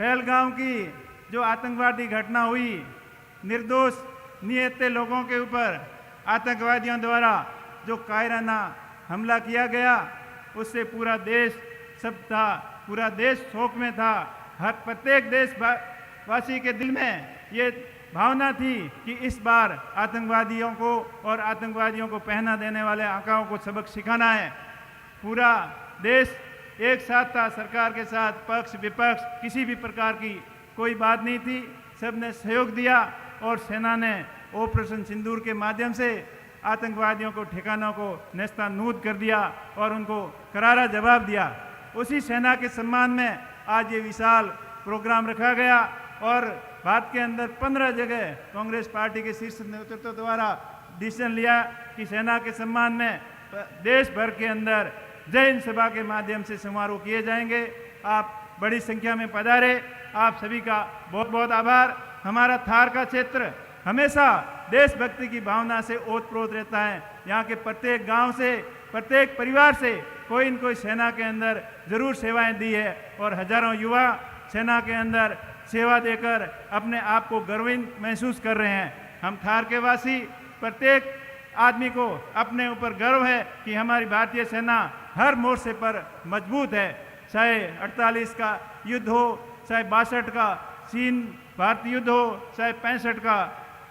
पहलगाम की जो आतंकवादी घटना हुई, निर्दोष निहत्थे लोगों के ऊपर आतंकवादियों द्वारा जो कायराना हमला किया गया, उससे पूरा देश सब था, पूरा देश शोक में था। हर प्रत्येक देशवासी के दिल में ये भावना थी कि इस बार आतंकवादियों को और आतंकवादियों को पहना देने वाले आकाओं को सबक सिखाना है। पूरा देश एक साथ था, सरकार के साथ, पक्ष विपक्ष किसी भी प्रकार की कोई बात नहीं थी, सबने सहयोग दिया और सेना ने ऑपरेशन सिंदूर के माध्यम से आतंकवादियों को ठिकानों को नेस्तानूद कर दिया और उनको करारा जवाब दिया। उसी सेना के सम्मान में आज ये विशाल प्रोग्राम रखा गया और भारत के अंदर 15 जगह कांग्रेस पार्टी के शीर्ष नेतृत्व द्वारा डिसीजन लिया कि सेना के सम्मान में देश भर के अंदर जय हिंद सभा के माध्यम से समारोह किए जाएंगे। आप बड़ी संख्या में पधारे, आप सभी का बहुत बहुत आभार। हमारा थार का क्षेत्र हमेशा देशभक्ति की भावना से ओतप्रोत रहता है। यहाँ के प्रत्येक गांव से, प्रत्येक परिवार से कोई न कोई सेना के अंदर जरूर सेवाएं दी है और हजारों युवा सेना के अंदर सेवा देकर अपने आप को गर्वित महसूस कर रहे हैं। हम थार के वासी, प्रत्येक आदमी को अपने ऊपर गर्व है कि हमारी भारतीय सेना हर मोर्चे पर मजबूत है। चाहे 48 का युद्ध हो, चाहे 62 का चीन भारत युद्ध हो, चाहे 65 का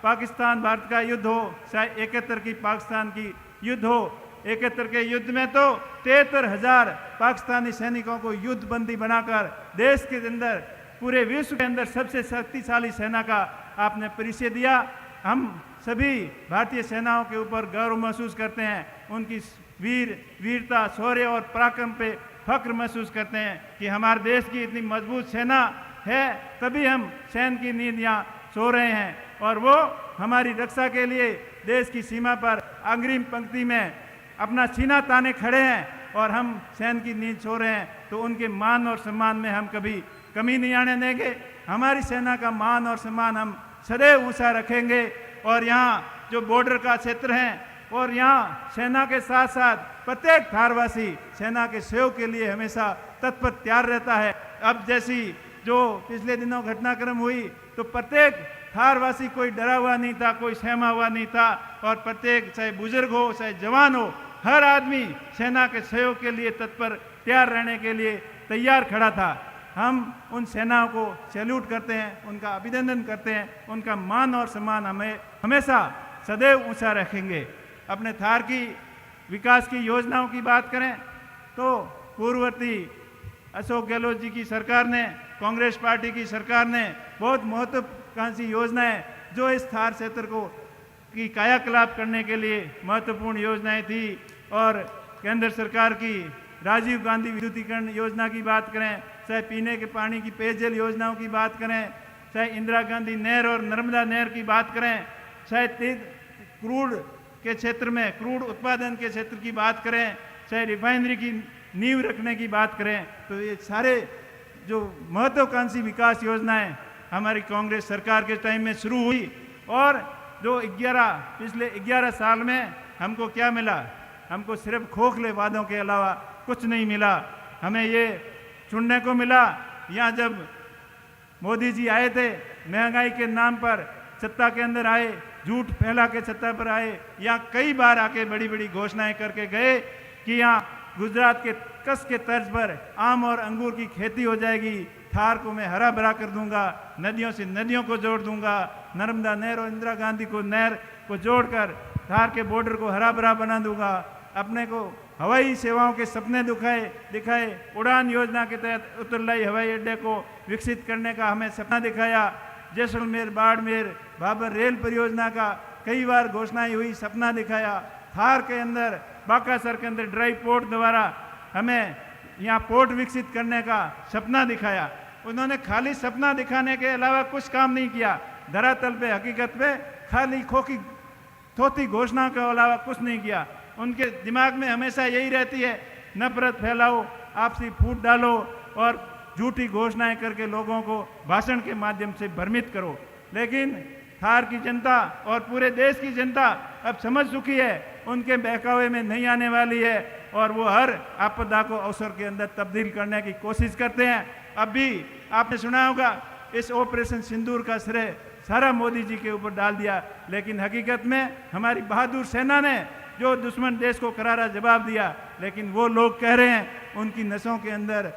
पाकिस्तान भारत का युद्ध हो, चाहे 71 की पाकिस्तान की युद्ध हो। 71 के युद्ध में तो 73,000 पाकिस्तानी सैनिकों को युद्ध बंदी बनाकर देश के अंदर, पूरे विश्व के अंदर सबसे शक्तिशाली सेना का आपने परिचय दिया। हम सभी भारतीय सेनाओं के ऊपर गर्व महसूस करते हैं, उनकी वीरता, शौर्य और पराक्रम पे फख्र महसूस करते हैं कि हमारे देश की इतनी मजबूत सेना है, तभी हम चैन की नींद यहाँ सो रहे हैं और वो हमारी रक्षा के लिए देश की सीमा पर अग्रिम पंक्ति में अपना सीना ताने खड़े हैं और हम चैन की नींद सो रहे हैं। तो उनके मान और सम्मान में हम कभी कमी नहीं आने देंगे। हमारी सेना का मान और सम्मान हम सदैव ऊंचा रखेंगे। और यहाँ जो बॉर्डर का क्षेत्र है और यहाँ सेना के साथ साथ प्रत्येक थारवासी सेना के सहयोग के लिए हमेशा तत्पर तैयार रहता है। अब जैसी जो पिछले दिनों घटनाक्रम हुई तो प्रत्येक थारवासी कोई डरा हुआ नहीं था, कोई सहमा हुआ नहीं था और प्रत्येक, चाहे बुजुर्ग हो चाहे जवान हो, हर आदमी सेना के सहयोग के लिए तत्पर तैयार रहने के लिए तैयार खड़ा था। हम उन सेनाओं को सैल्यूट करते हैं, उनका अभिनंदन करते हैं, उनका मान और सम्मान हमें हमेशा सदैव ऊंचा रखेंगे। अपने थार की विकास की योजनाओं की बात करें तो पूर्ववर्ती अशोक गहलोत जी की सरकार ने, कांग्रेस पार्टी की सरकार ने बहुत महत्वाकांक्षी योजनाएं जो इस थार क्षेत्र को की कायाकल्प करने के लिए महत्वपूर्ण योजनाएं थी। और केंद्र सरकार की राजीव गांधी विद्युतीकरण योजना की बात करें, चाहे पीने के पानी की पेयजल योजनाओं की बात करें, चाहे इंदिरा गांधी नहर और नर्मदा नहर की बात करें, चाहे क्रूड के क्षेत्र में क्रूड उत्पादन के क्षेत्र की बात करें, चाहे रिफाइनरी की नींव रखने की बात करें, तो ये सारे जो महत्वाकांक्षी विकास योजनाएं हमारी कांग्रेस सरकार के टाइम में शुरू हुई। और जो पिछले 11 साल में हमको क्या मिला? हमको सिर्फ खोखले वादों के अलावा कुछ नहीं मिला। हमें ये सुनने को मिला, यहाँ जब मोदी जी आए थे, महंगाई के नाम पर सत्ता के अंदर आए, झूठ फैला के सत्ता पर आए, यहाँ कई बार आके बड़ी बड़ी घोषणाएं करके गए कि यहाँ गुजरात के कच्छ के तर्ज पर आम और अंगूर की खेती हो जाएगी, थार को मैं हरा भरा कर दूंगा, नदियों से नदियों को जोड़ दूंगा, नर्मदा नहर और इंदिरा गांधी को नहर को जोड़कर थार के बॉर्डर को हरा भरा बना दूंगा। अपने को हवाई सेवाओं के सपने दिखाए। उड़ान योजना के तहत उत्तरलाई हवाई अड्डे को विकसित करने का हमें सपना दिखाया। जैसलमेर बाड़मेर भाबर रेल परियोजना का कई बार घोषणाएं हुई, सपना दिखाया। थार के अंदर बाकासर के अंदर ड्राई पोर्ट द्वारा हमें यहाँ पोर्ट विकसित करने का सपना दिखाया। उन्होंने खाली सपना दिखाने के अलावा कुछ काम नहीं किया। धरातल पे हकीकत पे खाली थोथी घोषणाओं के अलावा कुछ नहीं किया। उनके दिमाग में हमेशा यही रहती है, नफरत फैलाओ, आपसी फूट डालो और झूठी घोषणाएं करके लोगों को भाषण के माध्यम से भ्रमित करो। लेकिन थार की जनता और पूरे देश की जनता अब समझ चुकी है, उनके बहकावे में नहीं आने वाली है और वो हर आपदा को अवसर के अंदर तब्दील करने की कोशिश करते हैं। अब भी आपने सुना होगा इस ऑपरेशन सिंदूर का श्रेय सारा मोदी जी के ऊपर डाल दिया, लेकिन हकीकत में हमारी बहादुर सेना ने जो दुश्मन देश को करारा जवाब दिया। लेकिन वो लोग कह रहे हैं उनकी नसों के अंदर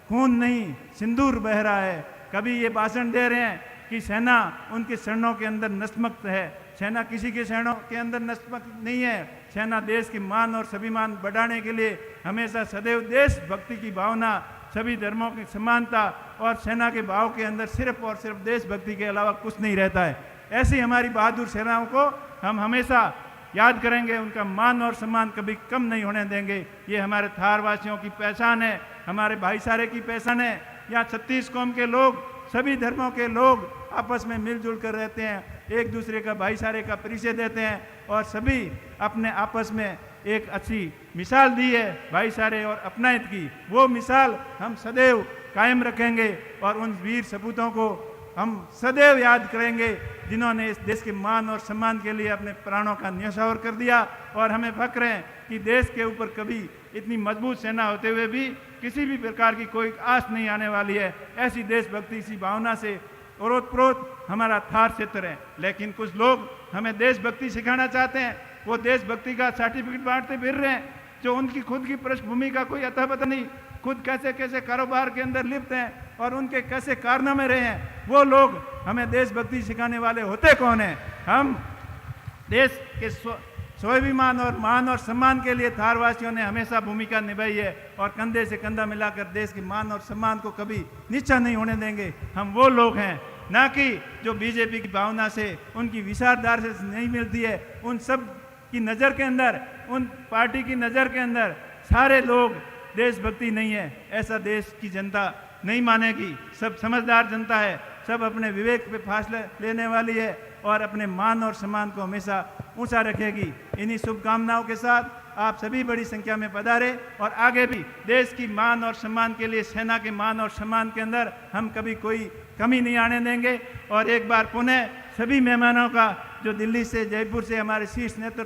खून नहीं सिंदूर बह रहा है। कभी ये भाषण दे रहे हैं कि सेना उनके शरणों के अंदर नतमस्तक है। सेना किसी के शरणों के अंदर नतमस्तक नहीं है। सेना देश की मान और स्वाभिमान बढ़ाने के लिए हमेशा सदैव देशभक्ति की भावना, सभी धर्मों की समानता और सेना के भाव के अंदर सिर्फ और सिर्फ देशभक्ति के अलावा कुछ नहीं रहता है। ऐसी हमारी बहादुर सेनाओं को हम हमेशा याद करेंगे, उनका मान और सम्मान कभी कम नहीं होने देंगे। ये हमारे थार वासियों की पहचान है, हमारे भाईचारे की पहचान है। यहाँ 36 कौम के लोग, सभी धर्मों के लोग आपस में मिलजुल कर रहते हैं, एक दूसरे का भाईचारे का परिचय देते हैं और सभी अपने आपस में एक अच्छी मिसाल दी है भाईचारे और अपनायत की। वो मिसाल हम सदैव कायम रखेंगे और उन वीर सपूतों को हम सदैव याद करेंगे जिन्होंने इस देश के मान और सम्मान के लिए अपने प्राणों का न्यौछावर कर दिया। और हमें फक्र है कि देश के ऊपर कभी इतनी मजबूत सेना होते हुए भी किसी भी प्रकार की कोई आस नहीं आने वाली है। ऐसी देशभक्ति सी भावना से ओतप्रोत हमारा थार क्षेत्र है। लेकिन कुछ लोग हमें देशभक्ति सिखाना चाहते हैं, वो देशभक्ति का सर्टिफिकेट बांटते फिर रहे हैं, जो उनकी खुद की पृष्ठभूमि का कोई अता पता नहीं, खुद कैसे कैसे कारोबार के अंदर लिप्त हैं और उनके कैसे कारनामे रहे हैं। वो लोग हमें देशभक्ति सिखाने वाले होते कौन हैं? हम देश के स्वाभिमान और मान और सम्मान के लिए थारवासियों ने हमेशा भूमिका निभाई है और कंधे से कंधा मिलाकर देश के मान और सम्मान को कभी नीचा नहीं होने देंगे। हम वो लोग हैं, ना कि जो बीजेपी की भावना से, उनकी विचारधारा से नहीं मिलती है। उन सब की नज़र के अंदर, उन पार्टी की नज़र के अंदर सारे लोग देशभक्ति नहीं है, ऐसा देश की जनता नहीं मानेगी। सब समझदार जनता है, सब अपने विवेक पे फैसले लेने वाली है और अपने मान और सम्मान को हमेशा ऊंचा रखेगी। इन्हीं शुभकामनाओं के साथ आप सभी बड़ी संख्या में पधारे और आगे भी देश की मान और सम्मान के लिए, सेना के मान और सम्मान के अंदर हम कभी कोई कमी नहीं आने देंगे। और एक बार पुनः सभी मेहमानों का जो दिल्ली से, जयपुर से हमारे शीर्ष नेतृत्व